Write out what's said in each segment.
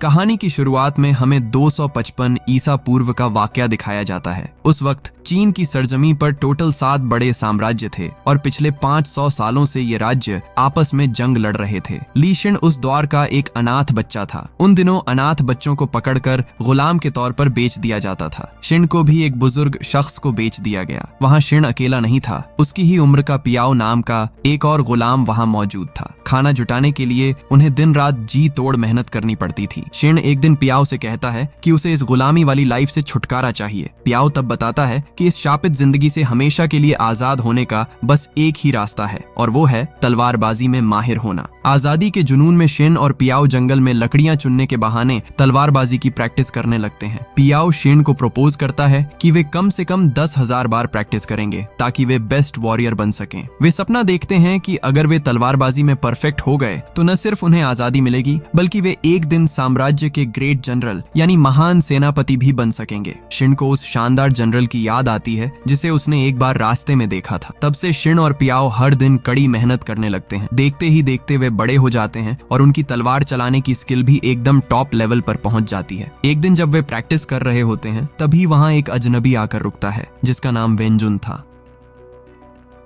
कहानी की शुरुआत में हमें 255 ईसा पूर्व का वाकया दिखाया जाता है। उस वक्त चीन की सरजमी पर टोटल 7 बड़े साम्राज्य थे और पिछले 500 सालों से ये राज्य आपस में जंग लड़ रहे थे। ली शिन उस दौर का एक अनाथ बच्चा था। उन दिनों अनाथ बच्चों को पकड़कर गुलाम के तौर पर बेच दिया जाता था। शिन को भी एक बुजुर्ग शख्स को बेच दिया गया। वहाँ शिन अकेला नहीं था, उसकी ही उम्र का पियाओ नाम का एक और गुलाम वहाँ मौजूद था। खाना जुटाने के लिए उन्हें दिन रात जी तोड़ मेहनत करनी पड़ती थी। शिन एक दिन पियाओ से कहता है कि उसे इस गुलामी वाली लाइफ से छुटकारा चाहिए। पियाओ तब बताता है कि इस शापित जिंदगी से हमेशा के लिए आजाद होने का बस एक ही रास्ता है और वो है तलवारबाजी में माहिर होना। आजादी के जुनून में शिन और पियाओ जंगल में लकड़ियां चुनने के बहाने तलवारबाजी की प्रैक्टिस करने लगते हैं। पियाओ शिन को प्रपोज करता है कि वे कम से कम 10,000 बार प्रैक्टिस करेंगे ताकि वे बेस्ट वॉरियर बन सकें। वे सपना देखते हैं कि अगर वे तलवारबाजी में परफेक्ट हो गए तो न सिर्फ उन्हें आजादी मिलेगी बल्कि वे एक दिन साम्राज्य के ग्रेट जनरल यानी महान सेनापति भी बन सकेंगे। शिन को उस शानदार जनरल की याद आती है जिसे उसने एक बार रास्ते में देखा था। तब से शिन और पियाओ हर दिन कड़ी मेहनत करने लगते हैं। देखते ही देखते वे बड़े हो जाते हैं और उनकी तलवार चलाने की स्किल भी एकदम टॉप लेवल पर पहुंच जाती है। एक दिन जब वे प्रैक्टिस कर रहे होते हैं तभी वहां एक अजनबी आकर रुकता है जिसका नाम वेंजुन था।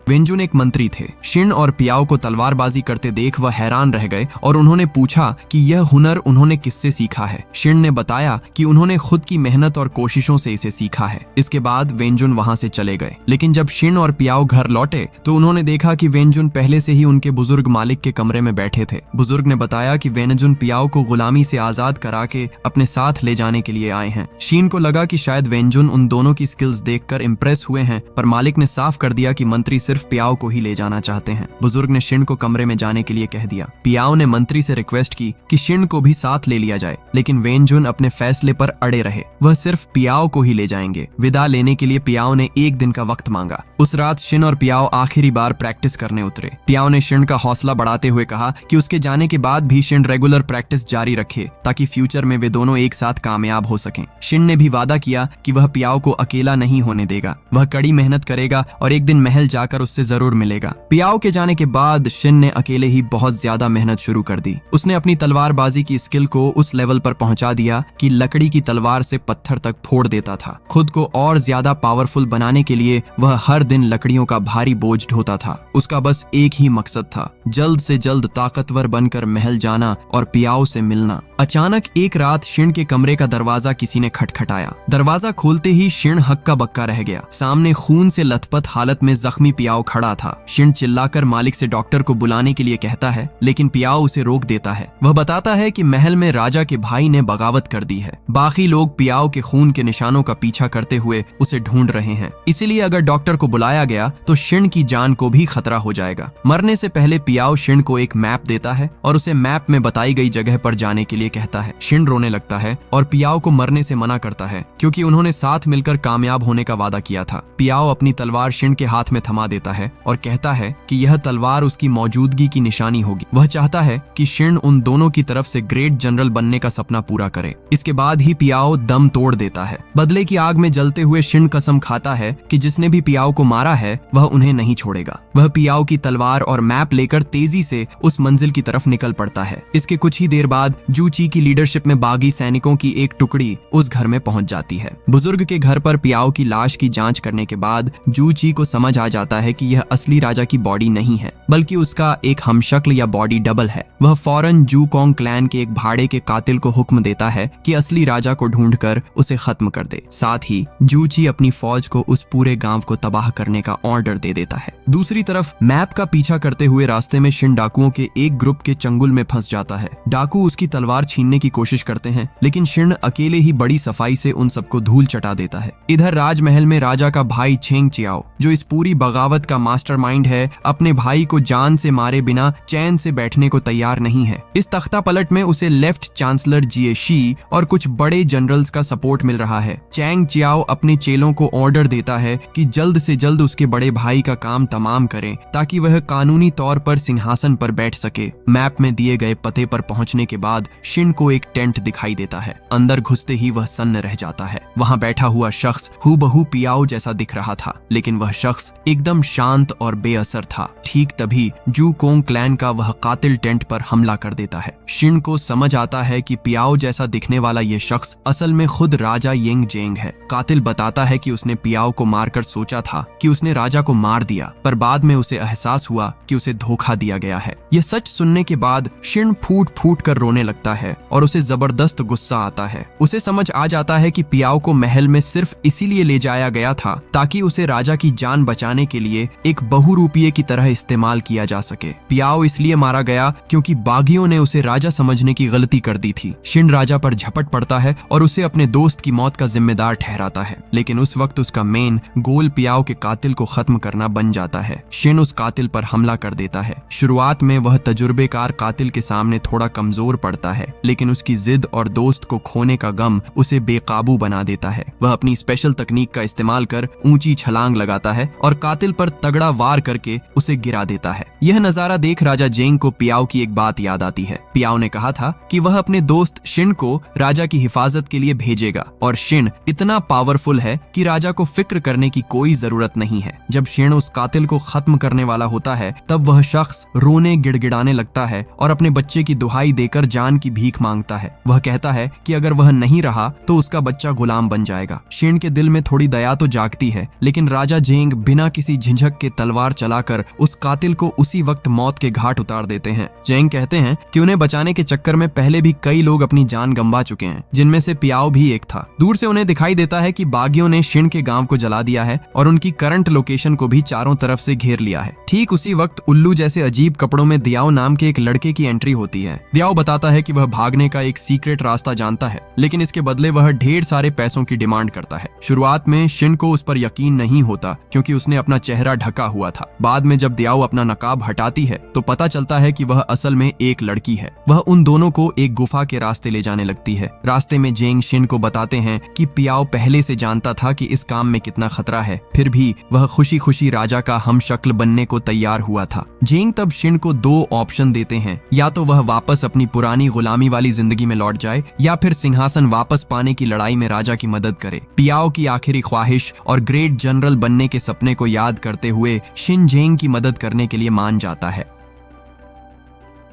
वेंजुन एक मंत्री थे। शिन और पियाओ को तलवारबाजी करते देख वह हैरान रह गए और उन्होंने पूछा कि यह हुनर उन्होंने किससे सीखा है। शिन ने बताया कि उन्होंने खुद की मेहनत और कोशिशों से इसे सीखा है। इसके बाद वेंजुन वहां से चले गए। लेकिन जब शिन और पियाओ घर लौटे तो उन्होंने देखा कि वेंजुन पहले से ही उनके बुजुर्ग मालिक के कमरे में बैठे थे। बुजुर्ग ने बताया कि वेंजुन पियाओ को गुलामी से आजाद करा के अपने साथ ले जाने के लिए आए हैं। शिन को लगा कि शायद वेंजुन उन दोनों की स्किल्स देखकर इम्प्रेस हुए हैं, पर मालिक ने साफ कर दिया कि मंत्री सिर्फ पियाओ को ही ले जाना चाहते हैं। बुजुर्ग ने शिन को कमरे में जाने के लिए कह दिया। पियाओ ने मंत्री से रिक्वेस्ट की कि शिन को भी साथ ले लिया जाए, लेकिन वेंजुन अपने फैसले पर अड़े रहे। वह सिर्फ पियाओ को ही ले जाएंगे। विदा लेने के लिए पियाओ ने एक दिन का वक्त मांगा। उस रात शिन और पियाओ आखिरी बार प्रैक्टिस करने उतरे। पियाओ ने शिन का हौसला बढ़ाते हुए कहा कि उसके जाने के बाद भी शिन रेगुलर प्रैक्टिस जारी रखे ताकि फ्यूचर में वे दोनों एक साथ कामयाब हो सकें। शिन ने भी वादा किया कि वह पियाओ को अकेला नहीं होने देगा। वह कड़ी मेहनत करेगा और एक दिन महल जाकर उससे जरूर मिलेगा। पियाओ के जाने के बाद शिन ने अकेले ही बहुत ज्यादा मेहनत शुरू कर दी। उसने अपनी तलवारबाजी की स्किल को उस लेवल पर पहुंचा दिया कि लकड़ी की तलवार से पत्थर तक फोड़ देता था। खुद को और ज्यादा पावरफुल बनाने के लिए वह हर दिन लकड़ियों का भारी बोझ ढोता था। उसका बस एक ही मकसद था, जल्द से जल्द ताकतवर बनकर महल जाना और पियाओ से मिलना। अचानक एक रात शिन के कमरे का दरवाजा किसी ने खटखटाया। दरवाजा खोलते ही शिन हक्का बक्का रह गया। सामने खून से लथपथ हालत में जख्मी पियाओ खड़ा था। शिन चिल्लाकर मालिक से डॉक्टर को बुलाने के लिए कहता है, लेकिन पियाओ उसे रोक देता है। वह बताता है कि महल में राजा के भाई ने बगावत कर दी है। बाकी लोग पियाओ के खून के निशानों का पीछा करते हुए उसे ढूंढ रहे हैं, इसीलिए अगर डॉक्टर को बुलाया गया तो शिन की जान को भी खतरा हो जाएगा। मरने से पहले पियाओ शिन को एक मैप देता है और उसे मैप में बताई गई जगह पर जाने के लिए कहता है। शिन रोने लगता है और पियाओ को मरने से मना करता है क्योंकि उन्होंने साथ मिलकर कामयाब होने का वादा किया था। पियाओ अपनी तलवार शिन के हाथ में थमा देता है और कहता है कि यह तलवार उसकी मौजूदगी की निशानी होगी। वह चाहता है कि शिन उन दोनों की तरफ से ग्रेट जनरल बनने का सपना पूरा करे। इसके बाद ही पियाओ दम तोड़ देता है। बदले की आग में जलते हुए शिन कसम खाता है कि जिसने भी पियाओ को मारा है वह उन्हें नहीं छोड़ेगा। वह पियाओ की तलवार और मैप लेकर तेजी से उस मंजिल की तरफ निकल पड़ता है। इसके कुछ ही देर बाद जूची की लीडरशिप में बागी सैनिकों की एक टुकड़ी उस घर में पहुंच जाती है। बुजुर्ग के घर पर पियाओ की लाश की जांच करने के बाद जूची को समझ आ जाता है कि यह असली राजा की बॉडी नहीं है बल्कि उसका एक हमशक्ल या बॉडी डबल है। वह फौरन जूकोंग क्लैन के एक भाड़े के कातिल को हुक्म देता है कि असली राजा को ढूंढकर उसे खत्म कर दे। साथ ही जूची अपनी फौज को उस पूरे गांव को तबाह करने का ऑर्डर दे देता है। दूसरी तरफ मैप का पीछा करते हुए रास्ते में शिन डाकुओं के एक ग्रुप के चंगुल में फंस जाता है। डाकू उसकी तलवार छीनने की कोशिश करते हैं, लेकिन शिन अकेले ही बड़ी सफाई से उन सबको धूल चटा देता है। इधर राजमहल में राजा का भाई छेंग चियाओ, जो इस पूरी बगावत का मास्टरमाइंड है, अपने भाई को जान से मारे बिना चैन से बैठने को तैयार नहीं है। इस तख्ता पलट में उसे लेफ्ट चांसलर जिए शी और कुछ बड़े जनरल्स का सपोर्ट मिल रहा है। चैंग चियाओ अपने चेलों को ऑर्डर देता है कि जल्द से जल्द उसके बड़े भाई का काम तमाम करें ताकि वह कानूनी तौर पर सिंहासन पर बैठ सके। मैप में दिए गए पते पर पहुंचने के बाद शिन को एक टेंट दिखाई देता है। अंदर घुसते ही वह सन्न रह जाता है। वहां बैठा हुआ शख्स हूबहू पियाओ जैसा दिख रहा था, लेकिन वह शख्स एकदम शांत और बेअसर था। ठीक तभी जू कोंग क्लैन का वह कातिल टेंट पर हमला कर देता है। शिन को समझ आता है कि पियाओ जैसा दिखने वाला ये शख्स असल में खुद राजा येंग जेंग है। कातिल बताता है कि उसने पियाओ को मारकर सोचा था कि उसने राजा को मार दिया, पर बाद में उसे एहसास हुआ कि उसे धोखा दिया गया है। यह सच सुनने के बाद शिन फूट फूट कर रोने लगता है और उसे जबरदस्त गुस्सा आता है। उसे समझ आ जाता है कि पियाओ को महल में सिर्फ इसीलिए ले जाया गया था ताकि उसे राजा की जान बचाने के लिए एक बहुरूपिये की तरह इस्तेमाल किया जा सके। पियाओ इसलिए मारा गया क्योंकि बागियों ने उसे राजा समझने की गलती कर दी थी। शिन राजा पर झपट पड़ता है और उसे अपने दोस्त की मौत का जिम्मेदार ठहराता है, लेकिन उस वक्त उसका मेन गोल पियाओ के कातिल को खत्म करना बन जाता है। शिन उस कातिल पर हमला कर देता है। शुरुआत में वह तजुर्बेकार कातिल के सामने थोड़ा कमजोर पड़ता है, लेकिन उसकी जिद और दोस्त को खोने का गम उसे बेकाबू बना देता है। वह अपनी स्पेशल तकनीक का इस्तेमाल कर ऊंची छलांग लगाता है और कातिल पर तगड़ा वार करके उसे गिरा देता है। यह नजारा देख राजा जेंग को पियाओ की एक बात याद आती है। पियाओ ने कहा था कि वह अपने दोस्त शिन को राजा की हिफाजत के लिए भेजेगा और शिन इतना पावरफुल है कि राजा को फिक्र करने की कोई जरूरत नहीं है। जब शिन उस कातिल को खत्म करने वाला होता है तब वह शख्स रोने गिड़गिड़ाने लगता है और अपने बच्चे की दुहाई देकर जान की भीख मांगता है। वह कहता है कि अगर वह नहीं रहा तो उसका बच्चा गुलाम बन जाएगा। शिन के दिल में थोड़ी दया तो जागती है, लेकिन राजा जेंग बिना किसी झिझक के तलवार चलाकर उस कातिल को उसी वक्त मौत के घाट उतार देते हैं। जेंग कहते हैं कि उन्हें बचाने के चक्कर में पहले भी कई लोग अपनी जान गंवा चुके हैं, जिनमें से पियाओ भी एक था। दूर से उन्हें दिखाई देता है कि बागियों ने शिन के गांव को जला दिया है और उनकी करंट लोकेशन को भी चारों तरफ से घेर लिया है। ठीक उसी वक्त उल्लू जैसे अजीब कपड़ों में दियाओ नाम के एक लड़के की एंट्री होती है। दियाओ बताता है कि वह भागने का एक सीक्रेट रास्ता जानता है, लेकिन इसके बदले वह ढेर सारे पैसों की डिमांड करता है। शुरुआत में शिन को उस पर यकीन नहीं होता क्योंकि उसने अपना चेहरा ढका हुआ था। बाद में जब दियाओ अपना नकाब हटाती है तो पता चलता है कि वह असल में एक लड़की है। वह उन दोनों को एक गुफा के रास्ते ले जाने लगती है। रास्ते में जेंग शिन को बताते हैं कि पियाओ पहले से जानता था कि इस काम में कितना खतरा है, फिर भी वह खुशी खुशी राजा का हमशक्ल बनने को तैयार हुआ था। जेंग तब शिन को दो ऑप्शन देते हैं, या तो वह वापस अपनी पुरानी गुलामी वाली जिंदगी में लौट जाए या फिर सिंहासन वापस पाने की लड़ाई में राजा की मदद करे। पियाओ की आखिरी ख्वाहिश और ग्रेट जनरल बनने के सपने को याद करते हुए शिन जेंग की मदद करने के लिए मान जाता है।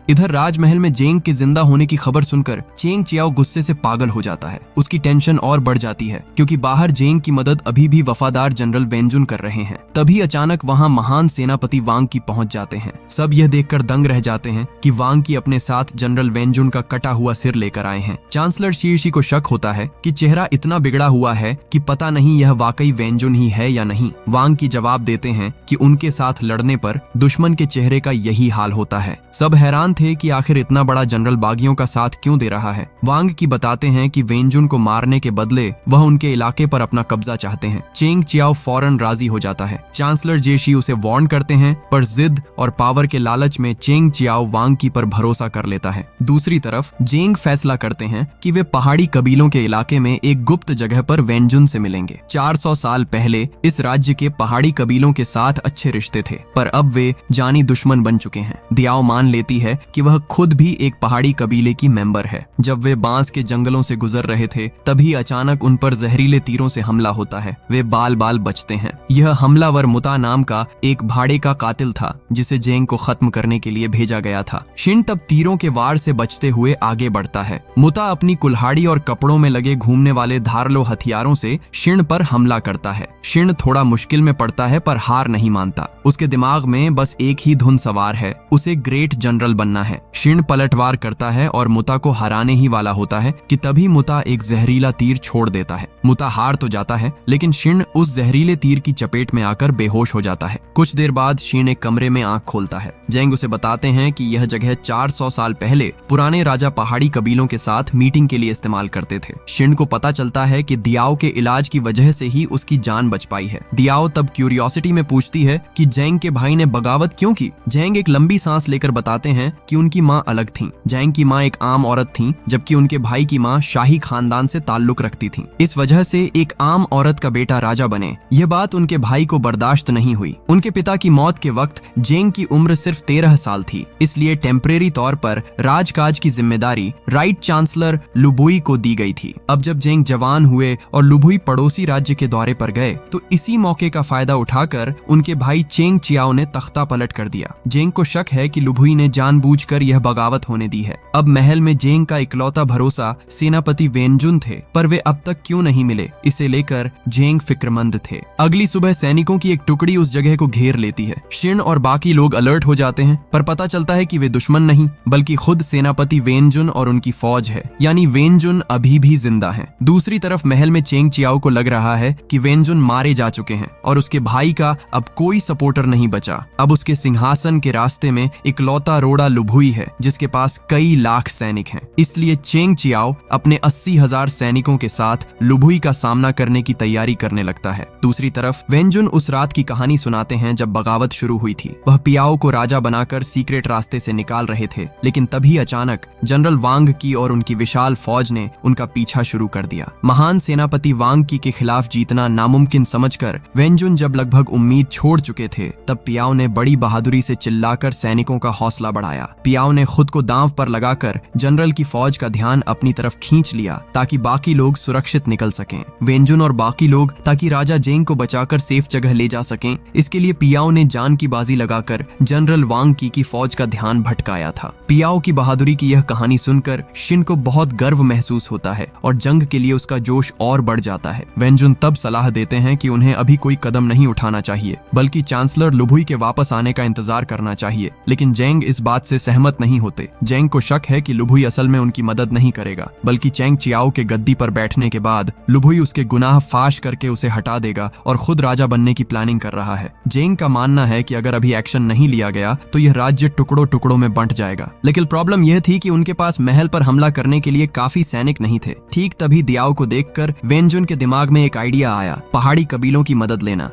इधर राजमहल में जेंग के जिंदा होने की खबर सुनकर चेंग चियाओ गुस्से से पागल हो जाता है। उसकी टेंशन और बढ़ जाती है क्योंकि बाहर जेंग की मदद अभी भी वफादार जनरल वेंजुन कर रहे हैं। तभी अचानक वहां महान सेनापति वांग की पहुंच जाते हैं। सब यह देखकर दंग रह जाते हैं कि वांग की अपने साथ जनरल वेंजुन का कटा हुआ सिर लेकर आए हैं। चांसलर शीर्षी को शक होता है कि चेहरा इतना बिगड़ा हुआ है कि पता नहीं यह वाकई वेंजुन ही है या नहीं। वांग की जवाब देते हैं कि उनके साथ लड़ने पर दुश्मन के चेहरे का यही हाल होता है। सब हैरान थे कि आखिर इतना बड़ा जनरल बागियों का साथ क्यों दे रहा है। वांग की बताते हैं कि वेंजुन को मारने के बदले वह उनके इलाके पर अपना कब्जा चाहते हैं। चेंग चियाओ फौरन राजी हो जाता है। चांसलर जेशी उसे वार्न करते हैं, पर जिद और पावर के लालच में चेंग चियाओ वांग की पर भरोसा कर लेता है। दूसरी तरफ जेंग फैसला करते हैं कि वे पहाड़ी कबीलों के इलाके में एक गुप्त जगह पर वेंजुन से मिलेंगे। 400 साल पहले इस राज्य के पहाड़ी कबीलों के साथ अच्छे रिश्ते थे, पर अब वे जानी दुश्मन बन चुके हैं। दियाओ मान लेती है कि वह खुद भी एक पहाड़ी कबीले की मेंबर है। जब वे बांस के जंगलों से गुजर रहे थे तभी अचानक उन पर जहरीले तीरों से हमला होता है। वे बाल बाल बचते हैं। यह हमलावर मुता नाम का एक भाड़े का कातिल था जिसे जेंग को खत्म करने के लिए भेजा गया था। शिन तब तीरों के वार से बचते हुए आगे बढ़ता है। मुता अपनी कुल्हाड़ी और कपड़ों में लगे घूमने वाले धारलो हथियारों से शिन पर हमला करता है। शिन थोड़ा मुश्किल में पड़ता है पर हार नहीं मानता। उसके दिमाग में बस एक ही धुन सवार है, उसे ग्रेट जनरल बनना है। शिन पलटवार करता है और मुता को हराने ही वाला होता है कि तभी मुता एक जहरीला तीर छोड़ देता है। मुता हार तो जाता है, लेकिन शिन उस जहरीले तीर की चपेट में आकर बेहोश हो जाता है। कुछ देर बाद शिन एक कमरे में आंख खोलता है। जेंग उसे बताते हैं कि यह जगह 400 साल पहले पुराने राजा पहाड़ी कबीलों के साथ मीटिंग के लिए इस्तेमाल करते थे। शिन को पता चलता है कि दियाओ के इलाज की वजह से ही उसकी जान बच पाई है। दियाओ तब क्यूरियोसिटी में पूछती है कि जेंग के भाई ने बगावत क्यों की। जेंग एक लंबी सांस लेकर बताते हैं कि उनकी माँ अलग थीं। जैंग की माँ एक आम औरत थीं, जबकि उनके भाई की माँ शाही खानदान से ताल्लुक रखती थीं। इस वजह से एक आम औरत का बेटा राजा बने, यह बात उनके भाई को बर्दाश्त नहीं हुई। उनके पिता की मौत के वक्त जेंग की उम्र सिर्फ 13 साल थी, इसलिए टेम्परेरी तौर पर राजकाज की जिम्मेदारी राइट चांसलर लुबुई को दी गई थी। अब जब जेंग जवान हुए और लुबुई पड़ोसी राज्य के दौरे पर गए, तो इसी मौके का फायदा उठाकर उनके भाई चेंग चियाओ ने तख्ता पलट कर दिया। जेंग को शक है कि लुबुई ने जानबूझकर यह बगावत होने दी है। अब महल में जेंग का इकलौता भरोसा सेनापति वेनजुन थे, पर वे अब तक क्यों नहीं मिले, इसे लेकर जेंग फिक्रमंद थे। अगली सुबह सैनिकों की एक टुकड़ी उस जगह को घेर लेती है। शिन और बाकी लोग अलर्ट हो जाते हैं, पर पता चलता है कि वे दुश्मन नहीं बल्कि खुद सेनापति वेनजुन और उनकी फौज है, यानी वेनजुन अभी भी जिंदा हैं। दूसरी तरफ महल में चेंग चियाओ को लग रहा है कि वेनजुन मारे जा चुके हैं और उसके भाई का अब कोई सपोर्टर नहीं बचा। अब उसके सिंहासन के रास्ते में इकलौता रोड़ा लुबुई है, जिसके पास कई लाख सैनिक हैं। इसलिए चेंग चियाओ अपने 80,000 सैनिकों के साथ लुबुई का सामना करने की तैयारी करने लगता है। दूसरी तरफ वेनजुन उस रात की कहानी सुनाते हैं जब बगावत शुरू हुई थी। वह पियाओ को राजा बनाकर सीक्रेट रास्ते से निकाल रहे थे, लेकिन तभी अचानक जनरल वांग की और उनकी विशाल फौज ने उनका पीछा शुरू कर दिया। महान सेनापति वांग की के खिलाफ जीतना नामुमकिन समझकर वेनजुन जब लगभग उम्मीद छोड़ चुके थे, तब पियाओ ने बड़ी बहादुरी से चिल्लाकर सैनिकों का हौसला बढ़ाया। पियाओ ने खुद को दांव पर लगाकर जनरल की फौज का ध्यान अपनी तरफ खींच लिया ताकि बाकी लोग सुरक्षित निकल सकें। वेनजुन और बाकी लोग ताकि राजा जेंग को बचाकर सेफ जगह ले जा सकें, इसके लिए पियाओ ने जान की बाजी लगाकर जनरल वांग की फौज का ध्यान भटकाया था। पियाओ की बहादुरी की यह कहानी सुनकर शिन को बहुत गर्व महसूस होता है और जंग के लिए उसका जोश और बढ़ जाता है। वेनजुन तब सलाह देते हैं कि उन्हें अभी कोई कदम नहीं उठाना चाहिए, बल्कि चांसलर लुबुई के वापस आने का इंतजार करना चाहिए। लेकिन जेंग इस बात से सहमत नहीं होते। जेंग को शक है कि लुबुई असल में उनकी मदद नहीं करेगा, बल्कि चेंग चियाओ के गद्दी पर बैठने के बाद लुबुई उसके गुनाह फाश करके उसे हटा देगा और खुद राजा बनने की प्लानिंग कर रहा है। जेंग का मानना है कि अगर अभी एक्शन नहीं लिया गया तो यह राज्य टुकड़ों टुकड़ों में बंट जाएगा। लेकिन प्रॉब्लम यह थी कि उनके पास महल पर हमला करने के लिए काफी सैनिक नहीं थे। ठीक तभी दियाओ को देखकर वेनजुन के दिमाग में एक आइडिया आया, पहाड़ी कबीलों की मदद लेना।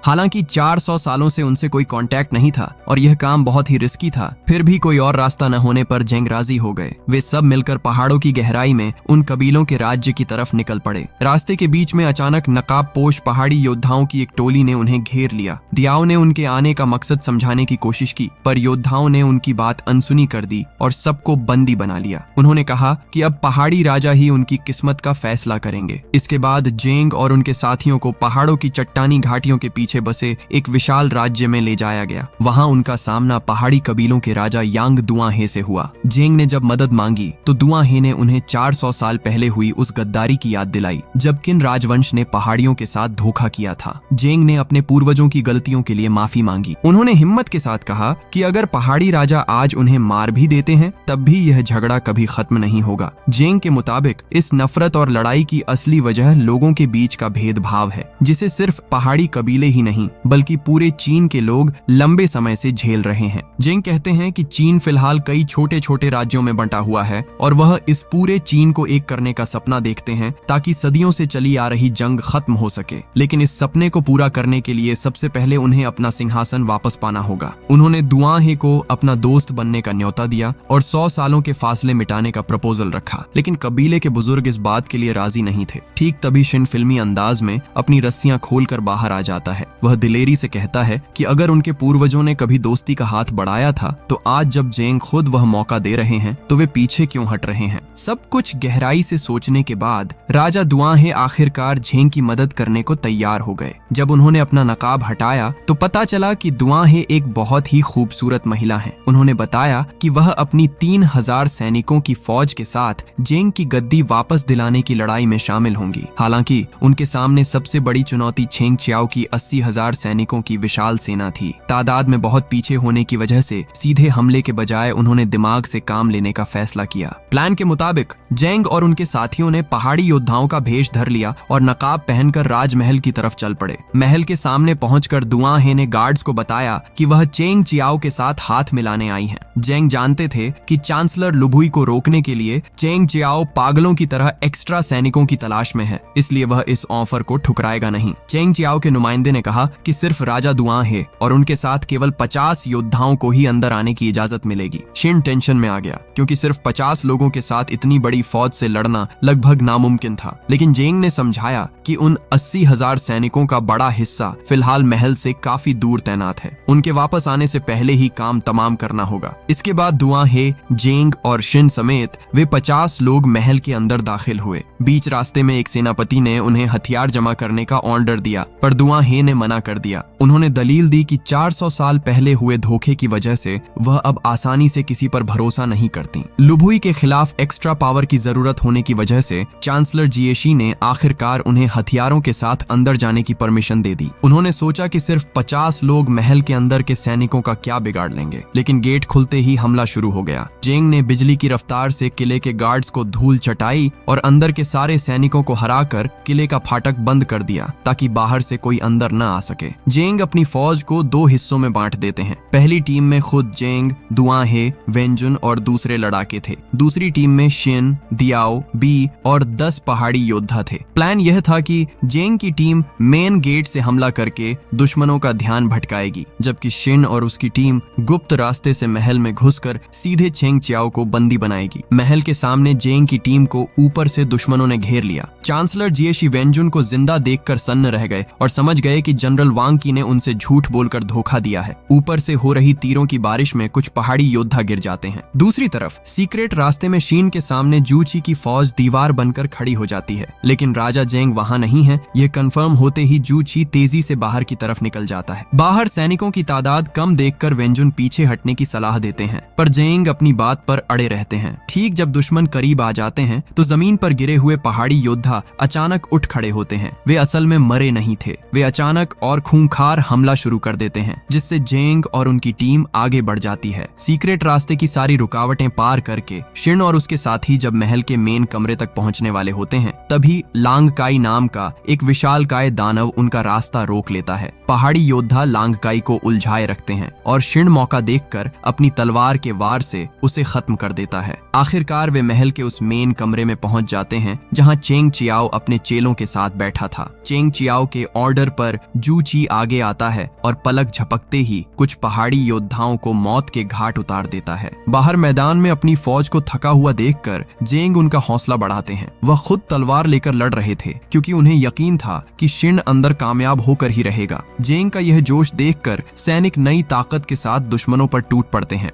हालांकि 400 सालों से उनसे कोई कांटेक्ट नहीं था और यह काम बहुत ही रिस्की था, फिर भी कोई और रास्ता न होने पर जेंग राजी हो गए। वे सब मिलकर पहाड़ों की गहराई में उन कबीलों के राज्य की तरफ निकल पड़े। रास्ते के बीच में अचानक नकाबपोश पहाड़ी योद्धाओं की एक टोली ने उन्हें घेर लिया। दियाओ ने उनके आने का मकसद समझाने की कोशिश की, पर योद्धाओं ने उनकी बात अनसुनी कर दी और सबको बंदी बना लिया। उन्होंने कहा कि अब पहाड़ी राजा ही उनकी किस्मत का फैसला करेंगे। इसके बाद जेंग और उनके साथियों को पहाड़ों की चट्टानी घाटियों के पीछे बसे एक विशाल राज्य में ले जाया गया। वहां उनका सामना पहाड़ी कबीलों के राजा यांग दुआहे से हुआ। जेंग ने जब मदद मांगी तो दुआहे ने उन्हें 400 साल पहले हुई उस गद्दारी की याद दिलाई जब किन राजवंश ने पहाड़ियों के साथ धोखा किया था। जेंग ने अपने पूर्वजों की गलतियों के लिए माफी मांगी। उन्होंने हिम्मत के साथ कहा कि अगर पहाड़ी राजा आज उन्हें मार भी देते हैं, तब भी यह झगड़ा कभी खत्म नहीं होगा। जेंग के मुताबिक इस नफरत और लड़ाई की असली वजह लोगों के बीच का भेदभाव है, जिसे सिर्फ पहाड़ी कबीले ही नहीं बल्कि पूरे चीन के लोग लंबे समय से झेल रहे हैं। जेंग कहते हैं कि चीन फिलहाल कई छोटे छोटे राज्यों में बंटा हुआ है और वह इस पूरे चीन को एक करने का सपना देखते हैं ताकि सदियों से चली आ रही जंग खत्म हो सके। लेकिन इस सपने को पूरा करने के लिए सबसे पहले उन्हें अपना सिंहासन वापस पाना होगा। उन्होंने दुआहे को अपना दोस्त बनने का न्योता दिया और 100 सालों के फासले मिटाने का प्रपोजल रखा, लेकिन कबीले के बुजुर्ग इस बात के लिए राजी नहीं थे। ठीक तभी शिन फिल्मी अंदाज में अपनी रस्सियां खोलकर बाहर आ जाता है। वह दिलेरी से कहता है कि अगर उनके पूर्वजों ने कभी दोस्ती का हाथ बढ़ाया था, तो आज जब जेंग खुद वह मौका दे रहे हैं तो वे पीछे क्यों हट रहे हैं। सब कुछ गहराई से सोचने के बाद राजा दुआहे आखिरकार जेंग की मदद करने को तैयार हो गए। जब उन्होंने अपना नकाब हटाया तो पता चला कि दुआहे एक बहुत ही खूबसूरत महिला है। उन्होंने बताया कि वह अपनी 3000 सैनिकों की फौज के साथ जेंग की गद्दी वापस दिलाने की लड़ाई में शामिल होंगी। हालांकि उनके सामने सबसे बड़ी चुनौती चेंग चियाओ की 80,000 सैनिकों की विशाल सेना थी। तादाद में बहुत पीछे होने की वजह से सीधे हमले के बजाय उन्होंने दिमाग से काम लेने का फैसला किया। प्लान के मुताबिक जेंग और उनके साथियों ने पहाड़ी योद्धाओं का भेष धर लिया और नकाब पहनकर राजमहल की तरफ चल पड़े। महल के सामने पहुंचकर दुआहे ने गार्ड्स को बताया कि वह चेंग चियाओ के साथ हाथ मिलाने आई हैं। जेंग जानते थे कि चांसलर लुबुई को रोकने के लिए चेंग चियाओ पागलों की तरह एक्स्ट्रा सैनिकों की तलाश में है, इसलिए वह इस ऑफर को ठुकराएगा नहीं। चेंग चियाओ के नुमाइंदे ने कहा कि सिर्फ राजा दुआन हे और उनके साथ केवल 50 योद्धाओं को ही अंदर आने की इजाजत मिलेगी। शिन टेंशन में आ गया क्योंकि सिर्फ 50 लोगों के साथ इतनी बड़ी फौज से लड़ना लगभग नामुमकिन था। लेकिन जेंग ने समझाया कि उन 80,000 सैनिकों का बड़ा हिस्सा फिलहाल महल से काफी दूर तैनात है, उनके वापस आने से पहले ही काम तमाम करना होगा। इसके बाद दुआन हे, जेंग और शिन समेत वे 50 लोग महल के अंदर दाखिल हुए। बीच रास्ते में एक सेनापति ने उन्हें हथियार जमा करने का ऑर्डर दिया, पर दुआन हे ने मना कर दिया। उन्होंने दलील दी कि 400 साल पहले हुए धोखे की वजह से वह अब आसानी से किसी पर भरोसा नहीं करती। लुबुई के खिलाफ एक्स्ट्रा पावर की जरूरत होने की वजह से चांसलर जिएशी ने आखिरकार उन्हें हथियारों के साथ अंदर जाने की परमिशन दे दी। उन्होंने सोचा कि सिर्फ 50 लोग महल के अंदर के सैनिकों का क्या बिगाड़ लेंगे, लेकिन गेट खुलते ही हमला शुरू हो गया। जेंग ने बिजली की रफ्तार से किले के गार्ड्स को धूल चटाई और अंदर के सारे सैनिकों को हराकर किले का फाटक बंद कर दिया ताकि बाहर से कोई अंदर न आ सके। जेंग अपनी फौज को 2 हिस्सों में बांट देते हैं। पहली टीम में खुद जेंग, दुआन हे, वेंजुन और दूसरे लड़ाके थे। दूसरी टीम में शिन, दियाओ, बी और 10 पहाड़ी योद्धा थे। प्लान यह था कि जेंग की टीम मेन गेट से हमला करके दुश्मनों का ध्यान भटकाएगी, जबकि शिन और उसकी टीम गुप्त रास्ते से महल में घुसकर सीधे चेंग चियाओ को बंदी बनाएगी। महल के सामने जेंग की टीम को ऊपर से दुश्मनों ने घेर लिया। चांसलर जिएशी वेंजुन को जिंदा देखकर सन्न रह गए और समझ गए कि जनरल वांग की ने उनसे झूठ बोलकर धोखा दिया है। ऊपर से हो रही तीरों की बारिश में कुछ पहाड़ी योद्धा गिर जाते हैं। दूसरी तरफ सीक्रेट रास्ते में शीन के सामने जूची की फौज दीवार बनकर खड़ी हो जाती है, लेकिन राजा जेंग वहां नहीं है। यह कंफर्म होते ही जूची तेजी से बाहर की तरफ निकल जाता है। बाहर सैनिकों की तादाद कम देखकर वेंजुन पीछे हटने की सलाह देते हैं, पर जेंग अपनी बात पर अड़े रहते हैं। ठीक जब दुश्मन करीब आ जाते हैं तो जमीन पर गिरे हुए पहाड़ी योद्धा अचानक उठ खड़े होते हैं। वे असल में मरे नहीं थे, वे अचानक और खूंखार हमला शुरू कर देते हैं, जिससे जेंग और उनकी टीम आगे बढ़ जाती है। सीक्रेट रास्ते की सारी रुकावटें पार करके शिन और उसके साथी जब महल के मेन कमरे तक पहुंचने वाले होते हैं, तभी लांगकाई नाम का एक विशालकाय दानव उनका रास्ता रोक लेता है। पहाड़ी योद्धा लांगकाई को उलझाए रखते हैं और शिन मौका देखकर अपनी तलवार के वार से उसे खत्म कर देता है। आखिरकार वे महल के उस मेन कमरे में पहुंच जाते हैं जहां चेंग चियाओ अपने चेलों के साथ बैठा था। चेंग चियाओ के ऑर्डर पर जूची आगे आता है और पलक झपकते ही कुछ पहाड़ी योद्धाओं को मौत के घाट उतार देता है। बाहर मैदान में अपनी फौज को थका हुआ देखकर जेंग उनका हौसला बढ़ाते हैं। वह खुद तलवार लेकर लड़ रहे थे क्योंकि उन्हें यकीन था कि शिन अंदर कामयाब होकर ही रहेगा। जेंग का यह जोश देखकर सैनिक नई ताकत के साथ दुश्मनों पर टूट पड़ते हैं।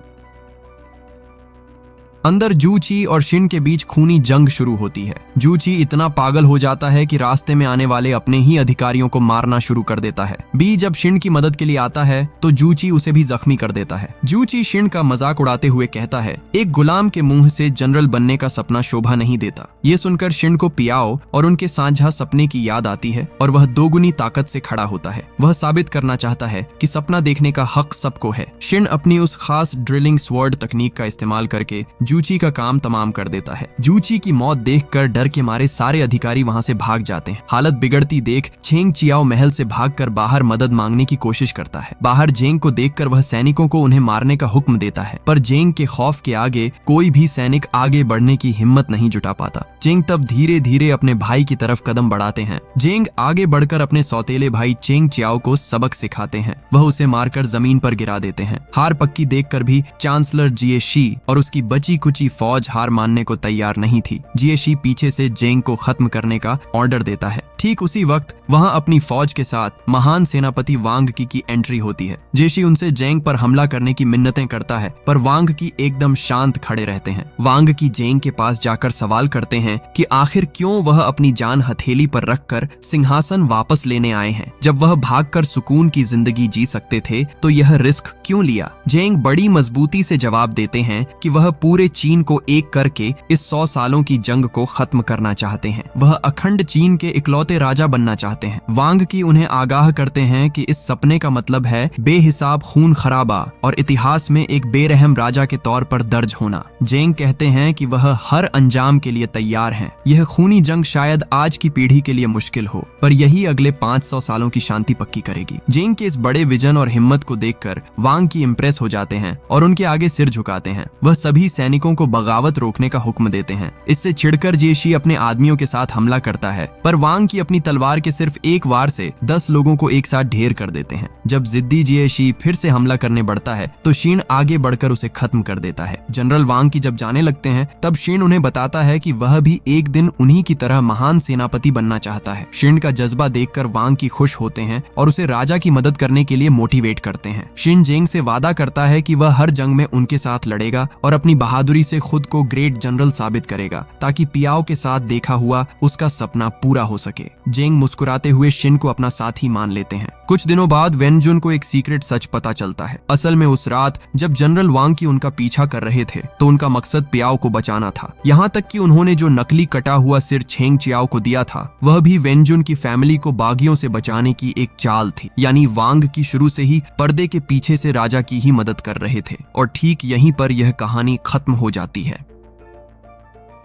अंदर जूची और शिन के बीच खूनी जंग शुरू होती है। जूची इतना पागल हो जाता है कि रास्ते में आने वाले अपने ही अधिकारियों को मारना शुरू कर देता है। बी जब शिन की मदद के लिए आता है तो जूची उसे भी जख्मी कर देता है। जूची शिन का मजाक उड़ाते हुए कहता है, एक गुलाम के मुंह से जनरल बनने का सपना शोभा नहीं देता। ये सुनकर शिन को पियाओ और उनके साझा सपने की याद आती है और वह दोगुनी ताकत से खड़ा होता है। वह साबित करना चाहता है कि सपना देखने का हक सबको है। शिन अपनी उस खास ड्रिलिंग स्वॉर्ड तकनीक का इस्तेमाल करके जूची का काम तमाम कर देता है। जूची की मौत देखकर डर के मारे सारे अधिकारी वहां से भाग जाते हैं। हालत बिगड़ती देख चेंग चियाओ महल से भागकर बाहर मदद मांगने की कोशिश करता है। बाहर जेंग को देखकर वह सैनिकों को उन्हें मारने का हुक्म देता है, पर जेंग के खौफ के आगे कोई भी सैनिक आगे बढ़ने की हिम्मत नहीं जुटा पाता। जेंग तब धीरे धीरे अपने भाई की तरफ कदम बढ़ाते हैं। जेंग आगे बढ़कर अपने सौतेले भाई चेंग चियाओ को सबक सिखाते हैं। वह उसे मारकर जमीन पर गिरा देते हैं। हार पक्की देखकर भी चांसलर जिएशी और उसकी बची कुची फौज हार मानने को तैयार नहीं थी। जिएशी पीछे से जेंग को खत्म करने का ऑर्डर देता है। ठीक उसी वक्त वहां अपनी फौज के साथ महान सेनापति वांग की एंट्री होती है। जेशी उनसे जेंग पर हमला करने की मिन्नतें करता है, पर वांग की एकदम शांत खड़े रहते हैं। वांग की जेंग के पास जाकर सवाल करते हैं कि आखिर क्यों वह अपनी जान हथेली पर रखकर सिंहासन वापस लेने आए हैं। जब वह भागकर सुकून की जिंदगी जी सकते थे तो यह रिस्क क्यों लिया। जेंग बड़ी मजबूती से जवाब देते हैं कि वह पूरे चीन को एक करके इस 100 सालों की जंग को खत्म करना चाहते हैं। वह अखंड चीन के इकलौते राजा बनना चाहते हैं। वांग की उन्हें आगाह करते हैं कि इस सपने का मतलब है बेहिसाब खून खराबा और इतिहास में एक बेरहम राजा के तौर पर दर्ज होना। जेंग कहते हैं कि वह हर अंजाम के लिए तैयार हैं। यह खूनी जंग शायद आज की पीढ़ी के लिए मुश्किल हो, पर यही अगले 500 सालों की शांति पक्की करेगी। जेंग के इस बड़े विजन और हिम्मत को देखकर वांग की इम्प्रेस हो जाते हैं और उनके आगे सिर झुकाते हैं। वह सभी सैनिकों को बगावत रोकने का हुक्म देते हैं। इससे चिढ़कर जेशी अपने आदमियों के साथ हमला करता है, पर वांग की अपनी तलवार के सिर्फ एक वार से 10 लोगों को एक साथ ढेर कर देते हैं। जब जिद्दी जिएशी फिर से हमला करने बढ़ता है तो शीन आगे बढ़कर उसे खत्म कर देता है। जनरल वांग की जब जाने लगते हैं तब शीन उन्हें बताता है कि वह भी एक दिन उन्हीं की तरह महान सेनापति बनना चाहता है। शीन का जज्बा देखकर वांग की खुश होते हैं और उसे राजा की मदद करने के लिए मोटिवेट करते हैं। शीन जेंग से वादा करता है कि वह हर जंग में उनके साथ लड़ेगा और अपनी बहादुरी से खुद को ग्रेट जनरल साबित करेगा ताकि पियाओ के साथ देखा हुआ उसका सपना पूरा हो सके। जेंग मुस्कुराते हुए शिन को अपना साथी मान लेते हैं। कुछ दिनों बाद वेनजुन को एक सीक्रेट सच पता चलता है। असल में उस रात जब जनरल वांग की उनका पीछा कर रहे थे तो उनका मकसद पियाओ को बचाना था। यहाँ तक कि उन्होंने जो नकली कटा हुआ सिर छेंग चियाओ को दिया था वह भी वेनजुन की फैमिली को बागियों से बचाने की एक चाल थी। यानी वांग की शुरू से ही पर्दे के पीछे से राजा की ही मदद कर रहे थे और ठीक यहीं पर यह कहानी खत्म हो जाती है।